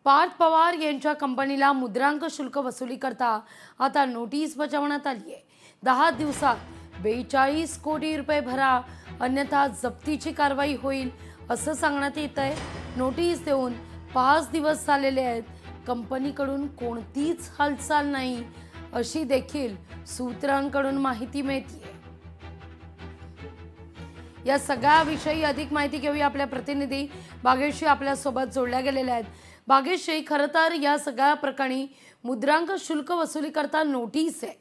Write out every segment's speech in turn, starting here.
पार्थ पवार यांच्या कंपनीला मुद्रांक शुल्क वसुली करता आता नोटीस बजावण्यात आली आहे। 10 दिवसात 42 कोटी रुपये भरा, अन्यथा जप्तीची कारवाई होईल असं सांगण्यात येत आहे। नोटीस देऊन 5 दिवस झालेले आहेत, कंपनीकडून कोणतीच हालचाल नाही अशी देखील सूत्रांकडून माहिती मिळते। या सगळ्याविषयी अधिक माहिती घेऊया, आपल्या प्रतिनिधी भाग्यश्री आपल्या सोबत जोडल्या गेलेल्या आहेत। भाग्यश्री, खरं तर या सगळ्या प्रकरणी मुद्रांक शुल्क वसुली करता नोटीस आहे।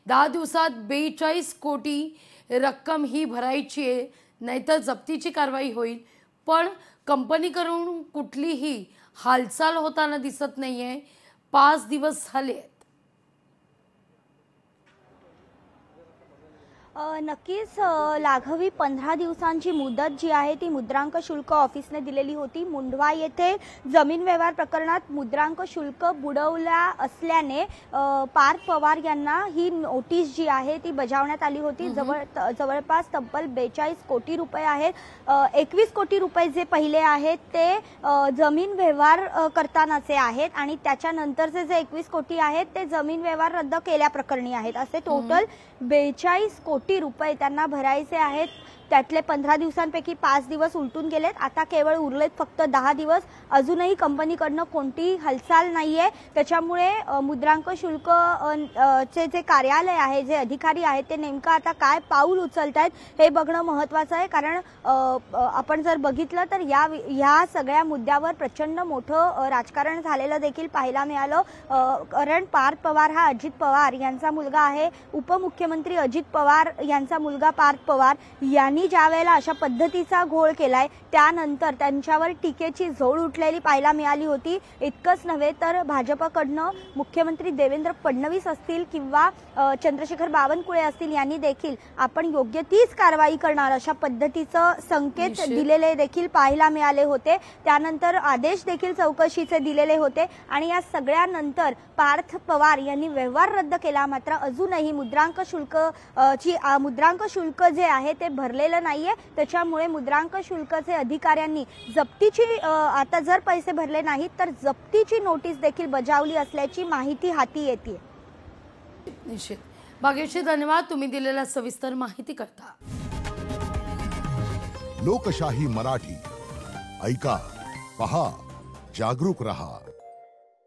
10 दिवसात 42 कोटी रक्कम ही भरायची आहे, नाहीतर जप्तीची कारवाई होईल। पण कंपनीकडून कुठलीही हालचाल होताना दिसत नाहीये। 5 दिवस झाले। नक्कीच लाघवी 15 दिवसांची मुदत जी आहे ती मुद्रांक शुल्क ऑफिसने दिलेली होती। मुंढवा येथे जमीन व्यवहार प्रकरणात मुद्रांक शुल्क बुडवल्या असल्याने पार्थ पवार यांना ही नोटीस जी आहे ती बजावण्यात आली होती। जवळपास तब्बल 42 कोटी रुपये आहेत। 21 कोटी रुपये जे पहिले आहेत ते जमीन व्यवहार करतानाचे आहेत आणि त्याच्यानंतरचे जे 21 कोटी आहेत ते जमीन व्यवहार रद्द केल्या प्रकरणी आहेत। असे टोटल 42 कोटी रुपये त्यांना भरायचे आहेत। त्यातले 15 दिवसांपैकी 5 दिवस उलटून गेलेत। आता केवळ उरलेत फक्त 10 दिवस। अजूनही कंपनीकडनं कोणतीही हालचाल नाहीये। त्याच्यामुळे मुद्रांक शुल्क चे जे कार्यालय आहे, जे अधिकारी आहेत, ते नेमकं आता काय पाऊल उचलतायत हे बघणं महत्त्वाचं आहे। कारण आपण जर बघितलं तर या सगळ्या मुद्द्यावर प्रचंड मोठं राजकारण झालेलं देखील पाहायला मिळालं। कारण पार्थ पवार हा अजित पवार यांचा मुलगा आहे। उपमुख्यमंत्री अजित पवार यांचा मुलगा पार्थ पवार यांनी ज्या वेळेला अशा पद्धतीचा घोळ केलाय त्यानंतर त्यांच्यावर टीकेची झोड उठलेली पाहायला मिळाली होती। इतकंच नव्हे तर भाजपकडनं मुख्यमंत्री देवेंद्र फडणवीस असतील किंवा चंद्रशेखर बावनकुळे असतील यांनी देखील आपण योग्य तीच कारवाई करणार अशा पद्धतीचं संकेत दिलेले देखील पाहायला मिळाले होते। त्यानंतर आदेश देखील चौकशीचे दिलेले होते आणि या सगळ्यानंतर पार्थ पवार यांनी व्यवहार रद्द केला। मात्र अजूनही मुद्रांक शुल्क जे आहे ते भरलेलं नाहीये। त्याच्यामुळे मुद्रांक शुल्कचे अधिकाऱ्यांनी जप्तीची आता जर पैसे भरले नाहीत तर जप्तीची नोटीस देखील बजावली असल्याची माहिती हाती येते। निश्चित भाग्यश्री, धन्यवाद तुम्ही दिलेल्या सविस्तर माहिती करता। लोकशाही मराठी ऐका, पहा, जागरूक रहा।